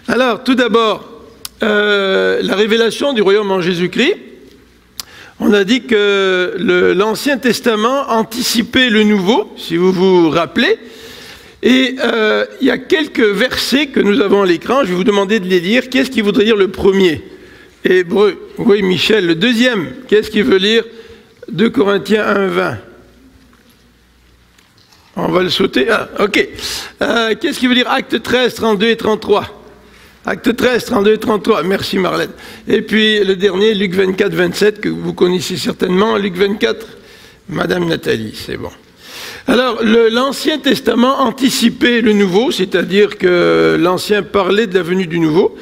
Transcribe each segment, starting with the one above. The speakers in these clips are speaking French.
Alors, tout d'abord, la révélation du royaume en Jésus-Christ. On a dit que l'Ancien Testament anticipait le Nouveau, si vous vous rappelez. Et il y a quelques versets que nous avons à l'écran. Je vais vous demander de les lire. Qu'est-ce qui voudrait dire le premier? Hébreu. Oui, Michel. Le deuxième. Qu'est-ce qu'il veut lire? 2 Corinthiens 1, 20. On va le sauter. Ah, ok. Qu'est-ce qu'il veut dire? Acte 13, 32 et 33. Acte 13, 32 et 33. Merci Marlène. Et puis le dernier, Luc 24, 27, que vous connaissez certainement. Luc 24, Madame Nathalie, c'est bon. Alors, l'Ancien Testament anticipait le Nouveau, c'est-à-dire que l'Ancien parlait de la venue du Nouveau.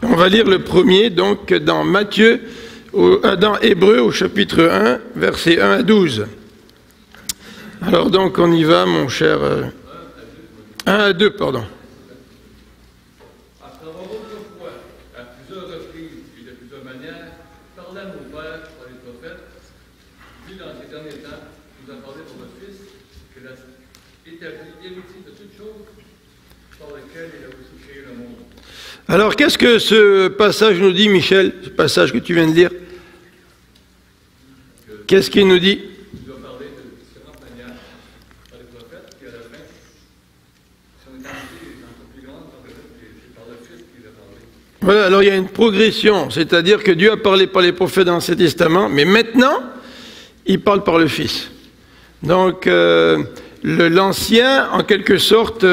On va lire le premier, donc, dans Matthieu, dans Hébreu, au chapitre 1, versets 1 à 12. Alors, donc, on y va, mon cher... 1 à 2, pardon. Alors, qu'est-ce que ce passage nous dit, Michel, ce passage que tu viens de lire? Qu'est-ce qu'il nous dit? Il doit parler de différentes manières par les prophètes, puis à la fin, son identité est encore plus grande par le Fils qui va parler. Voilà, alors il y a une progression, c'est-à-dire que Dieu a parlé par les prophètes dans l'Ancien Testament, mais maintenant, il parle par le Fils. Donc, l'Ancien, en quelque sorte,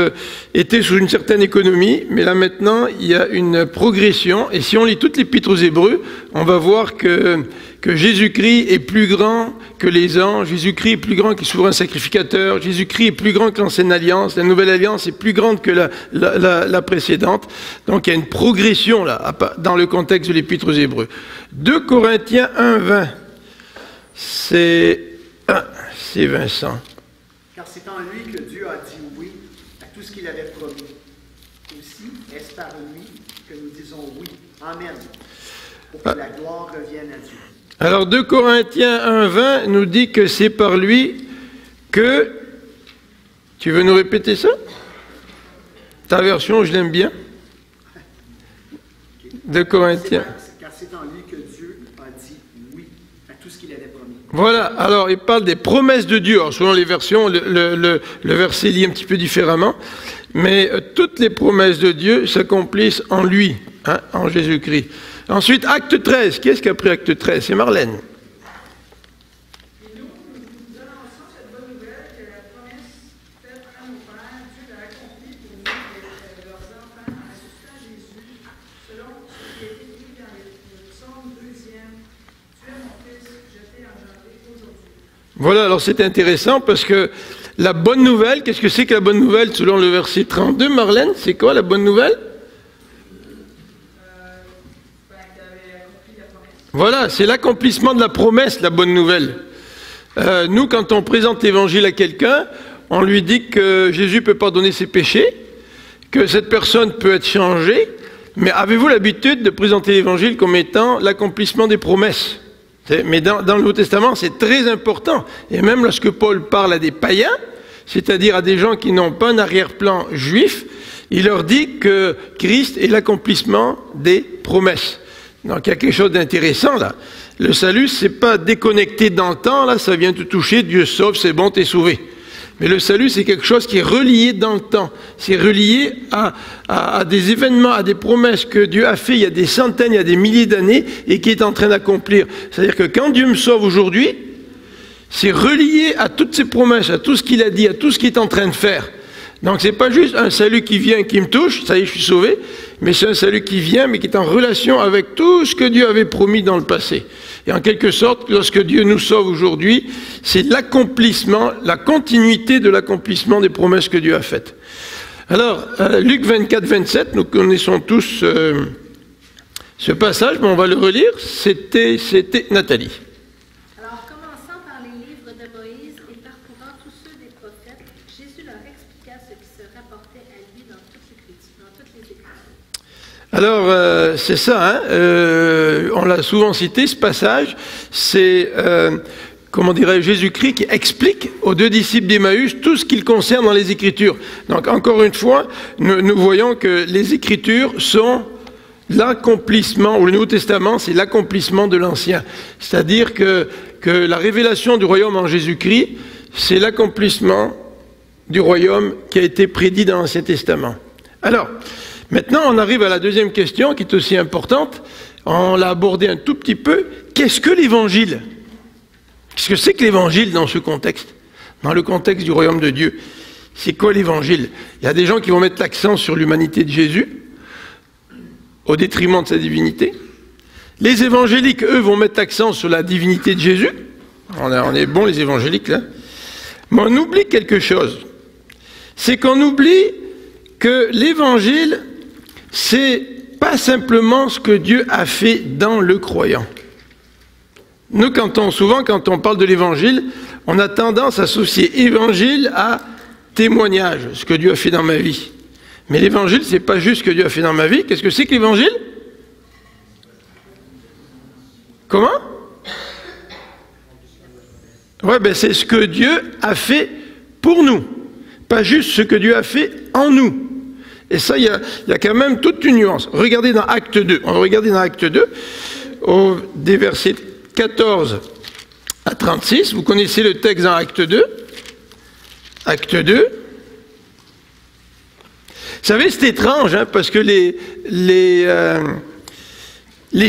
était sous une certaine économie, mais là maintenant, il y a une progression. Et si on lit toute l'Épître aux Hébreux, on va voir que Jésus-Christ est plus grand que les anges, Jésus-Christ est plus grand que le souverain sacrificateur, Jésus-Christ est plus grand que l'Ancienne Alliance, la Nouvelle Alliance est plus grande que la précédente. Donc il y a une progression là, dans le contexte de l'Épître aux Hébreux. 2 Corinthiens 1, 20, c'est Vincent. Car c'est en lui que Dieu a dit oui à tout ce qu'il avait promis. Aussi, est-ce par lui que nous disons oui. Amen. Pour que la gloire revienne à Dieu. Alors 2 Corinthiens 1, 20 nous dit que c'est par lui que... Tu veux nous répéter ça? Ta version, je l'aime bien. 2 Corinthiens. Car c'est en lui que Dieu a dit oui à tout ce qu'il avait promis. Voilà, alors il parle des promesses de Dieu. Alors, selon les versions, le verset lit un petit peu différemment, mais toutes les promesses de Dieu s'accomplissent en lui, hein, en Jésus-Christ. Ensuite, acte 13. Qu'est-ce qu'a pris acte 13? C'est Marlène. Voilà, alors c'est intéressant parce que la bonne nouvelle, qu'est-ce que c'est que la bonne nouvelle selon le verset 32, Marlène? C'est quoi la bonne nouvelle? Voilà, c'est l'accomplissement de la promesse, la bonne nouvelle. Nous, quand on présente l'évangile à quelqu'un, on lui dit que Jésus peut pardonner ses péchés, que cette personne peut être changée, mais avez-vous l'habitude de présenter l'évangile comme étant l'accomplissement des promesses? Mais dans le Nouveau Testament, c'est très important. Et même lorsque Paul parle à des païens, c'est-à-dire à des gens qui n'ont pas un arrière-plan juif, il leur dit que Christ est l'accomplissement des promesses. Donc il y a quelque chose d'intéressant là. Le salut, c'est pas déconnecté dans le temps, là, ça vient te toucher, Dieu sauve, c'est bon, t'es sauvé. Mais le salut, c'est quelque chose qui est relié dans le temps. C'est relié à des événements, à des promesses que Dieu a fait il y a des centaines, il y a des milliers d'années et qui est en train d'accomplir. C'est-à-dire que quand Dieu me sauve aujourd'hui, c'est relié à toutes ces promesses, à tout ce qu'il a dit, à tout ce qu'il est en train de faire. Donc c'est pas juste un salut qui vient, qui me touche, ça y est, je suis sauvé, mais c'est un salut qui vient, mais qui est en relation avec tout ce que Dieu avait promis dans le passé. Et en quelque sorte, lorsque Dieu nous sauve aujourd'hui, c'est l'accomplissement, la continuité de l'accomplissement des promesses que Dieu a faites. Alors, Luc 24, 27, nous connaissons tous ce passage, mais on va le relire, c'était Nathalie. Alors, commençant par les livres de Moïse et parcourant tous ceux des prophètes, Jésus leur expliqua ce qui se rapportait à lui dans toutes les Écritures. Alors, c'est ça, hein, on l'a souvent cité, ce passage, c'est comment dirais-je, Jésus-Christ qui explique aux deux disciples d'Emmaüs tout ce qu'il concerne dans les Écritures. Donc encore une fois, nous voyons que les Écritures sont l'accomplissement, ou le Nouveau Testament, c'est l'accomplissement de l'Ancien. C'est-à-dire que la révélation du royaume en Jésus-Christ, c'est l'accomplissement du royaume qui a été prédit dans l'Ancien Testament. Alors, maintenant on arrive à la deuxième question qui est aussi importante. On l'a abordé un tout petit peu. Qu'est-ce que l'Évangile ? Qu'est-ce que c'est que l'Évangile dans ce contexte ? Dans le contexte du royaume de Dieu. C'est quoi l'Évangile ? Il y a des gens qui vont mettre l'accent sur l'humanité de Jésus, au détriment de sa divinité. Les évangéliques, eux, vont mettre l'accent sur la divinité de Jésus. On est bons les évangéliques, là. Mais on oublie quelque chose. C'est qu'on oublie que l'Évangile, c'est pas simplement ce que Dieu a fait dans le croyant. Nous, souvent, quand on parle de l'Évangile, on a tendance à associer Évangile à témoignage, ce que Dieu a fait dans ma vie. Mais l'Évangile, c'est pas juste ce que Dieu a fait dans ma vie. Qu'est-ce que c'est que l'Évangile ? Comment ? Ouais, ben c'est ce que Dieu a fait pour nous, pas juste ce que Dieu a fait en nous. Et ça, il y a quand même toute une nuance. Regardez dans Acte 2. On va regarder dans Acte 2, des versets 14 à 36. Vous connaissez le texte dans Acte 2. Acte 2. Vous savez, c'est étrange, hein, parce que les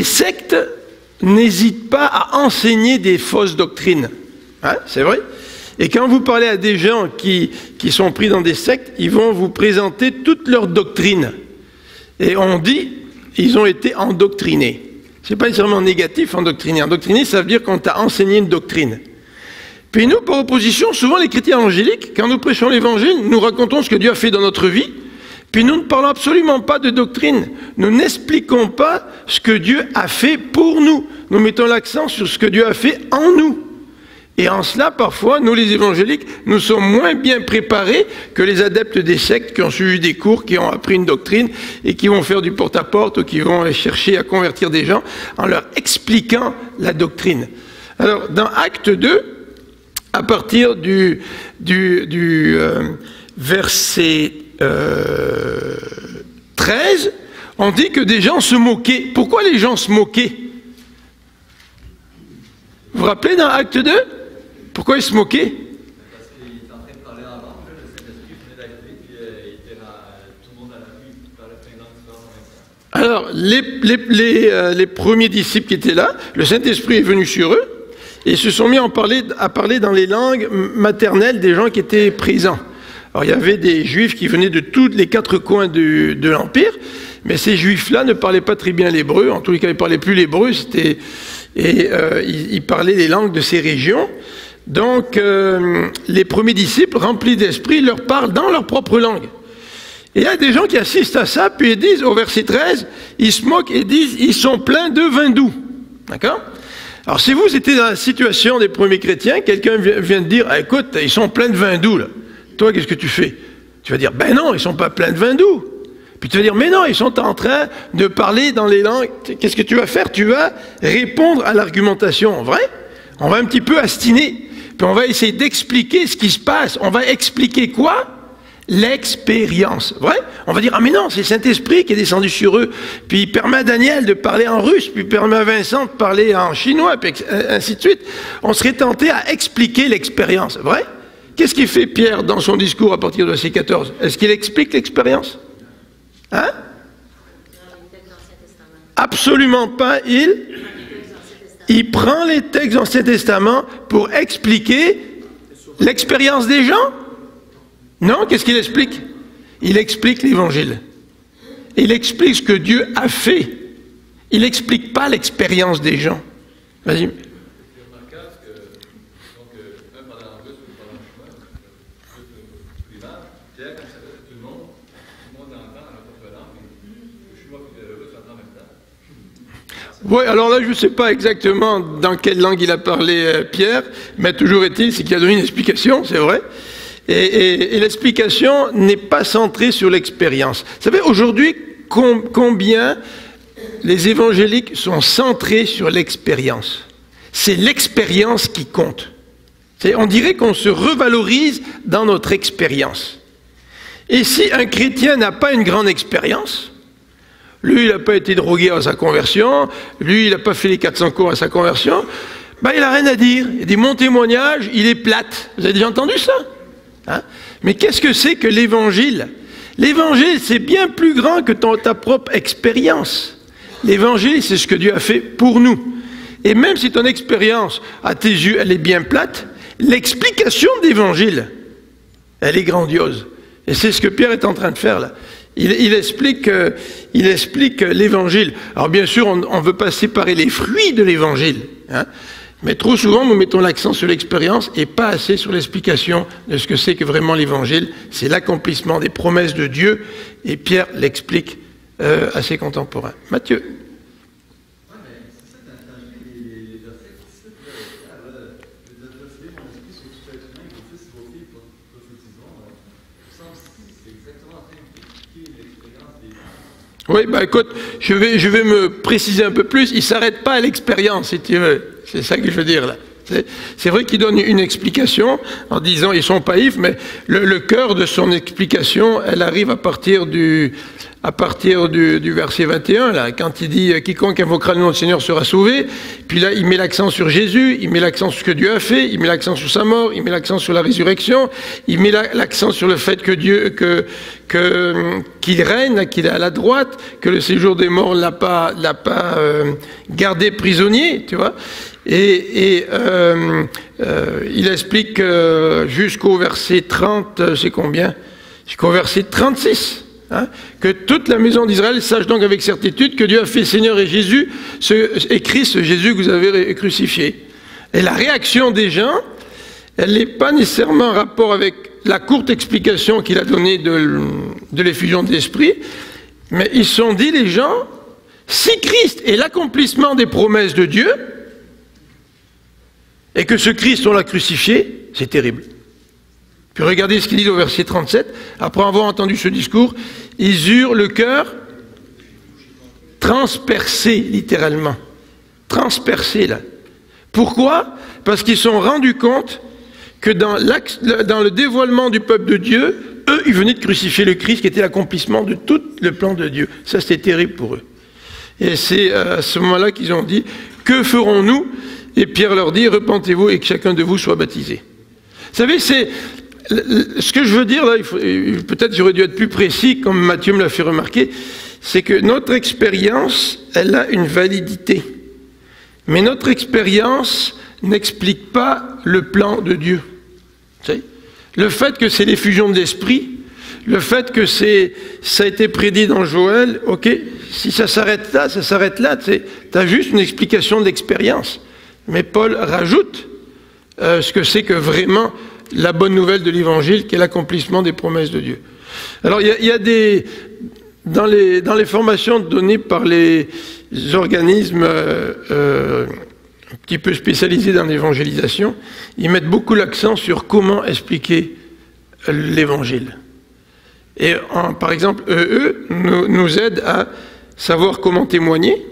sectes n'hésitent pas à enseigner des fausses doctrines. Hein, c'est vrai. Et quand vous parlez à des gens qui sont pris dans des sectes, ils vont vous présenter toute leur doctrine. Et on dit, ils ont été endoctrinés. C'est pas nécessairement négatif, endoctriner. Endoctriner, ça veut dire qu'on t'a enseigné une doctrine. Puis nous, par opposition, souvent les chrétiens évangéliques, quand nous prêchons l'évangile, nous racontons ce que Dieu a fait dans notre vie, puis nous ne parlons absolument pas de doctrine. Nous n'expliquons pas ce que Dieu a fait pour nous. Nous mettons l'accent sur ce que Dieu a fait en nous. Et en cela, parfois, nous les évangéliques, nous sommes moins bien préparés que les adeptes des sectes qui ont suivi des cours, qui ont appris une doctrine et qui vont faire du porte-à-porte ou qui vont chercher à convertir des gens en leur expliquant la doctrine. Alors, dans Acte 2, à partir du verset 13, on dit que des gens se moquaient. Pourquoi les gens se moquaient ? Vous vous rappelez dans Acte 2 ? Pourquoi ils se moquaient ? Parce qu'il était en train de parler en langue, le Saint-Esprit venait d'arriver, puis il était tout le monde à la vue, il parlait plein de langues différentes en même temps. Alors, les premiers disciples qui étaient là, le Saint-Esprit est venu sur eux, et ils se sont mis à parler dans les langues maternelles des gens qui étaient présents. Alors, il y avait des Juifs qui venaient de tous les quatre coins de l'Empire, mais ces Juifs-là ne parlaient pas très bien l'hébreu, en tous les cas, ils ne parlaient plus l'hébreu, ils parlaient les langues de ces régions. Donc, les premiers disciples, remplis d'esprit, leur parlent dans leur propre langue. Et il y a des gens qui assistent à ça, puis ils disent, au verset 13, ils se moquent et disent, ils sont pleins de vin doux. D'accord ? Alors, si vous étiez dans la situation des premiers chrétiens, quelqu'un vient de dire, ah, écoute, ils sont pleins de vin doux, là. Toi, qu'est-ce que tu fais ? Tu vas dire, ben non, ils ne sont pas pleins de vin doux. Puis tu vas dire, mais non, ils sont en train de parler dans les langues. Qu'est-ce que tu vas faire ? Tu vas répondre à l'argumentation, vrai ? On va un petit peu astiner. Puis on va essayer d'expliquer ce qui se passe. On va expliquer quoi ? L'expérience. Vrai ? On va dire, ah mais non, c'est le Saint-Esprit qui est descendu sur eux. Puis il permet à Daniel de parler en russe, puis il permet à Vincent de parler en chinois, puis ainsi de suite. On serait tenté à expliquer l'expérience. Vrai ? Qu'est-ce qu'il fait Pierre dans son discours à partir de verset 14 ? Est-ce qu'il explique l'expérience ? Hein ? Absolument pas. Il prend les textes de l'Ancien Testament pour expliquer l'expérience des gens. Non, qu'est-ce qu'il explique ? Il explique l'Évangile. Il explique ce que Dieu a fait. Il n'explique pas l'expérience des gens. Vas-y. C'est remarquable que, donc, un parlait en russe, l'autre parlait en chinois, l'image, Pierre, quand il s'adresse à tout le monde entend dans la propre langue, et le chinois et le russe entendent en même temps. Oui, alors là, je ne sais pas exactement dans quelle langue il a parlé Pierre, mais toujours est-il, c'est qu'il a donné une explication, c'est vrai. Et l'explication n'est pas centrée sur l'expérience. Vous savez, aujourd'hui, combien les évangéliques sont centrés sur l'expérience. C'est l'expérience qui compte. On dirait qu'on se revalorise dans notre expérience. Et si un chrétien n'a pas une grande expérience, lui, il n'a pas été drogué à sa conversion, lui, il n'a pas fait les 400 cours à sa conversion, ben, il n'a rien à dire. Il dit, mon témoignage, il est plate. Vous avez déjà entendu ça? Hein? Mais qu'est-ce que c'est que l'Évangile? L'Évangile, c'est bien plus grand que ta propre expérience. L'Évangile, c'est ce que Dieu a fait pour nous. Et même si ton expérience, à tes yeux, elle est bien plate, l'explication de l'Évangile, elle est grandiose. Et c'est ce que Pierre est en train de faire là. Il explique l'Évangile. Alors bien sûr, on ne veut pas séparer les fruits de l'Évangile. Hein, mais trop souvent, nous mettons l'accent sur l'expérience et pas assez sur l'explication de ce que c'est que vraiment l'Évangile. C'est l'accomplissement des promesses de Dieu. Et Pierre l'explique à ses contemporains. Matthieu. Oui, bah écoute, je vais me préciser un peu plus. Il ne s'arrête pas à l'expérience, si tu veux. C'est ça que je veux dire là. C'est vrai qu'il donne une explication en disant ils sont païfs, mais le cœur de son explication, elle arrive à partir du verset 21, là, quand il dit « Quiconque invoquera le nom du Seigneur sera sauvé », puis là, il met l'accent sur Jésus, il met l'accent sur ce que Dieu a fait, il met l'accent sur sa mort, il met l'accent sur la résurrection, il met l'accent sur le fait que Dieu, qu'il règne, qu'il est à la droite, que le séjour des morts l'a pas gardé prisonnier, tu vois. Et il explique jusqu'au verset 30, c'est combien? Jusqu'au verset 36. Hein, que toute la maison d'Israël sache donc avec certitude que Dieu a fait Seigneur et Jésus, et Christ, ce Jésus que vous avez crucifié. Et la réaction des gens, elle n'est pas nécessairement en rapport avec la courte explication qu'il a donnée de l'effusion de l'Esprit, mais ils se sont dit, les gens, si Christ est l'accomplissement des promesses de Dieu, et que ce Christ, on l'a crucifié, c'est terrible. Puis regardez ce qu'il dit au verset 37. Après avoir entendu ce discours, ils eurent le cœur transpercé, littéralement. Transpercé, là. Pourquoi? Parce qu'ils se sont rendus compte que dans le dévoilement du peuple de Dieu, eux, ils venaient de crucifier le Christ, qui était l'accomplissement de tout le plan de Dieu. Ça, c'était terrible pour eux. Et c'est à ce moment-là qu'ils ont dit, que ferons-nous? Et Pierre leur dit, repentez-vous et que chacun de vous soit baptisé. Vous savez, c'est... Ce que je veux dire, là, peut-être j'aurais dû être plus précis, comme Matthieu me l'a fait remarquer, c'est que notre expérience, elle a une validité. Mais notre expérience n'explique pas le plan de Dieu. Tu sais, le fait que c'est l'effusion de l'esprit, le fait que ça a été prédit dans Joël, ok, si ça s'arrête là, ça s'arrête là. Tu as juste une explication d'expérience. Mais Paul rajoute ce que c'est que vraiment la bonne nouvelle de l'Évangile, qui est l'accomplissement des promesses de Dieu. Alors, il y a dans les formations données par les organismes un petit peu spécialisés dans l'évangélisation, ils mettent beaucoup l'accent sur comment expliquer l'Évangile. Et par exemple, eux nous aident à savoir comment témoigner,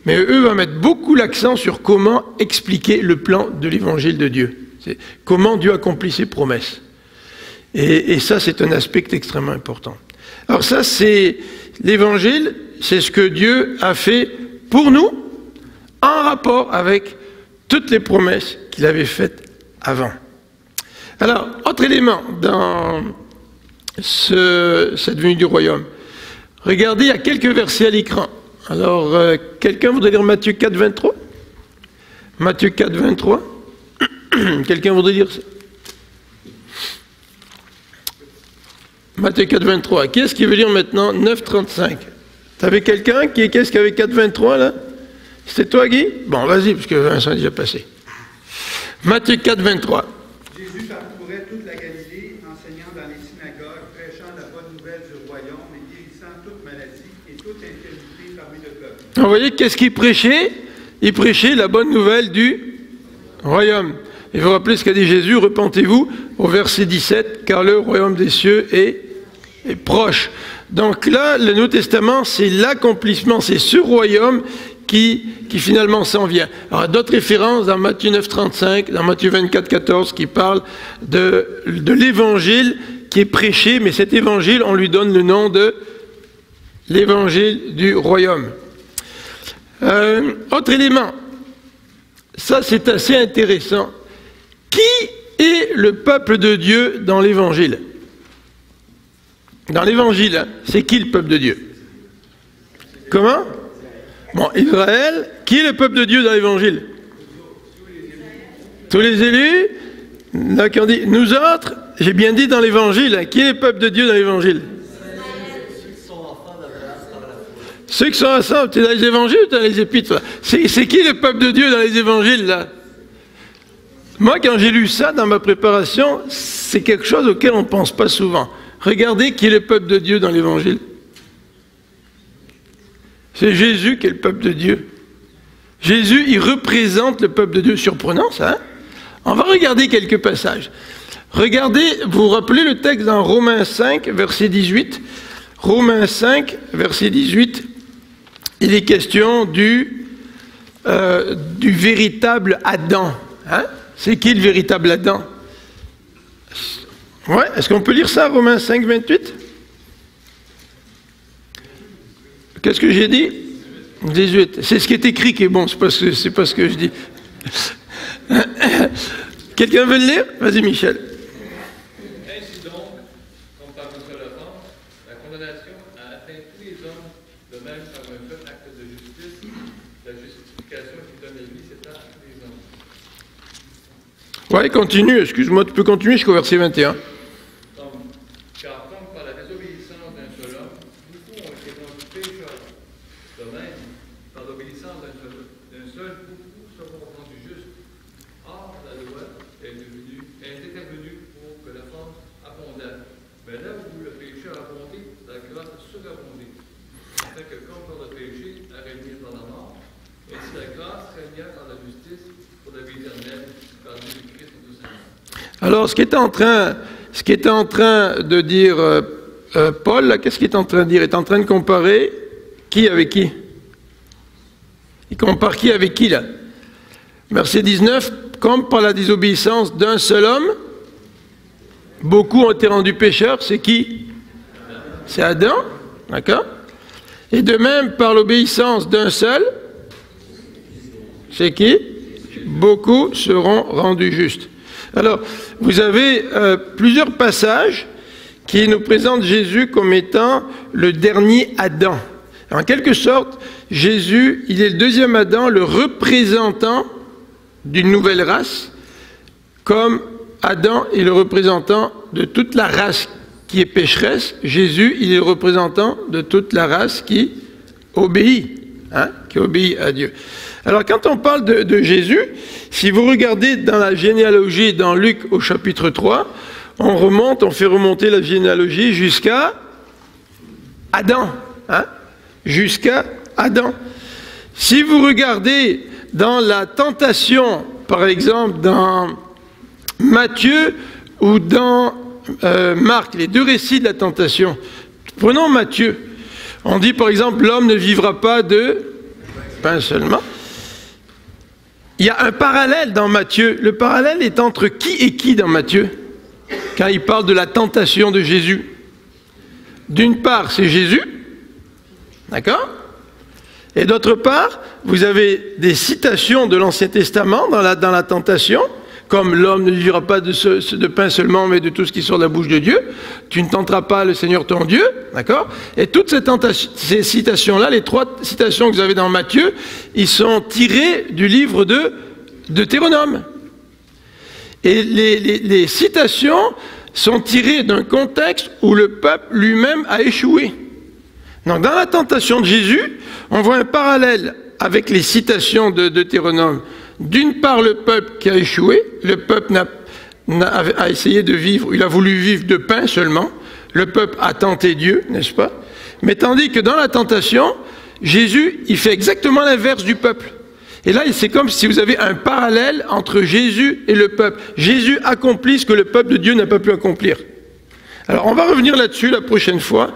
mais eux vont mettre beaucoup l'accent sur comment expliquer le plan de l'Évangile de Dieu. C'est comment Dieu accomplit ses promesses. Et ça, c'est un aspect extrêmement important. Alors ça, c'est l'Évangile, c'est ce que Dieu a fait pour nous, en rapport avec toutes les promesses qu'il avait faites avant. Alors, autre élément dans cette venue du royaume. Regardez, il y a quelques versets à l'écran. Alors, quelqu'un voudrait lire Matthieu 4, 23 ? Matthieu 4, 23 ? Quelqu'un voudrait dire ça? Matthieu 4, 23. Qu'est-ce qui veut dire maintenant 9, 35? T'avais quelqu'un qu'est-ce qu'il y avait 4, 23 là? C'était toi, Guy? Bon, vas-y, parce que Vincent est déjà passé. Matthieu 4, 23. Jésus parcourait toute la Galilée, enseignant dans les synagogues, prêchant la bonne nouvelle du royaume et guérissant toute maladie et toute infirmité parmi le peuple. Vous voyez, qu'est-ce qu'il prêchait? Il prêchait la bonne nouvelle du royaume. Et vous vous rappelez ce qu'a dit Jésus, repentez-vous, au verset 17, car le royaume des cieux est proche. Donc là, le Nouveau Testament, c'est l'accomplissement, c'est ce royaume qui finalement s'en vient. Alors, d'autres références dans Matthieu 9, 35, dans Matthieu 24, 14, qui parlent de l'évangile qui est prêché, mais cet évangile, on lui donne le nom de l'évangile du royaume. Autre élément, ça c'est assez intéressant. Qui est le peuple de Dieu dans l'évangile? Dans l'évangile, hein, c'est qui le peuple de Dieu? Comment? Bon, Israël, qui est le peuple de Dieu dans l'évangile? Tous les élus, là qui ont dit, nous autres, j'ai bien dit dans l'évangile, hein, qui est le peuple de Dieu dans l'évangile? Ceux qui sont ensemble, tu es dans les évangiles ou tu es dans les épîtres? C'est qui le peuple de Dieu dans les évangiles, là? Moi, quand j'ai lu ça dans ma préparation, c'est quelque chose auquel on ne pense pas souvent. Regardez qui est le peuple de Dieu dans l'évangile. C'est Jésus qui est le peuple de Dieu. Jésus, il représente le peuple de Dieu. Surprenant, ça, hein? On va regarder quelques passages. Regardez, vous vous rappelez le texte dans Romains 5, verset 18. Romains 5, verset 18. Il est question du véritable Adam. Hein? C'est qui le véritable Adam? Ouais, est-ce qu'on peut lire ça, Romains 5, 28? Qu'est-ce que j'ai dit? 18. C'est ce qui est écrit qui est bon, c'est pas ce que je dis. Quelqu'un veut le lire? Vas-y, Michel. Ainsi donc, comme par une seule offense, la condamnation a atteint tous les hommes, de même par un seul acte de justice, la justification qui donne la vie s'étend à tous les hommes. Ouais, continue, excuse-moi, tu peux continuer jusqu'au verset 21. Car comme par la désobéissance d'un seul homme, beaucoup ont été rendus pécheurs. De même, par l'obéissance d'un seul, beaucoup seront rendus justes. Or, la loi est intervenue pour que la force abondât. Mais là où le péché a abondé, la grâce a surabondé. Afin que comme par le péché a régné par la mort, ainsi la grâce régna par la justice pour la vie éternelle, par Jésus-Christ notre Seigneur. Alors, ce qui était en train de dire Paul, là, qu'est-ce qu'il est en train de dire? Il est en train de comparer qui avec qui? Il compare qui avec qui, là? Verset 19, comme par la désobéissance d'un seul homme, beaucoup ont été rendus pécheurs, c'est qui? C'est Adam, d'accord? Et de même, par l'obéissance d'un seul, c'est qui? Beaucoup seront rendus justes. Alors, vous avez plusieurs passages qui nous présentent Jésus comme étant le dernier Adam. En quelque sorte, Jésus, il est le deuxième Adam, le représentant d'une nouvelle race, comme Adam est le représentant de toute la race qui est pécheresse. Jésus, il est le représentant de toute la race qui obéit, hein, qui obéit à Dieu. Alors, quand on parle de Jésus, si vous regardez dans la généalogie, dans Luc au chapitre 3, on fait remonter la généalogie jusqu'à Adam, hein, jusqu'à Adam. Si vous regardez dans la tentation, par exemple, dans Matthieu ou dans Marc, les deux récits de la tentation, prenons Matthieu. On dit, par exemple, l'homme ne vivra pas de pain seulement. Il y a un parallèle dans Matthieu. Le parallèle est entre qui et qui dans Matthieu, quand il parle de la tentation de Jésus. D'une part, c'est Jésus, d'accord? Et d'autre part, vous avez des citations de l'Ancien Testament dans la tentation, comme l'homme ne vivra pas de pain seulement, mais de tout ce qui sort de la bouche de Dieu. Tu ne tenteras pas le Seigneur ton Dieu, d'accord? Et toutes ces citations-là, les trois citations que vous avez dans Matthieu, ils sont tirés du livre de Deutéronome. Et les citations sont tirées d'un contexte où le peuple lui-même a échoué. Donc dans la tentation de Jésus, on voit un parallèle avec les citations de Deutéronome. D'une part, le peuple qui a échoué, le peuple a essayé de vivre, il a voulu vivre de pain seulement, le peuple a tenté Dieu, n'est-ce pas? Mais tandis que dans la tentation, Jésus, il fait exactement l'inverse du peuple. Et là, c'est comme si vous avez un parallèle entre Jésus et le peuple. Jésus accomplit ce que le peuple de Dieu n'a pas pu accomplir. Alors, on va revenir là-dessus la prochaine fois.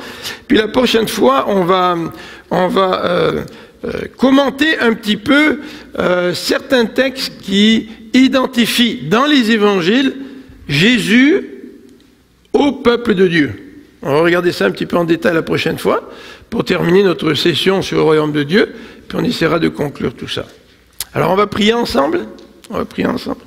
Puis la prochaine fois, on va commenter un petit peu certains textes qui identifient dans les évangiles Jésus au peuple de Dieu. On va regarder ça un petit peu en détail la prochaine fois pour terminer notre session sur le royaume de Dieu, puis on essaiera de conclure tout ça. Alors on va prier ensemble. On va prier ensemble.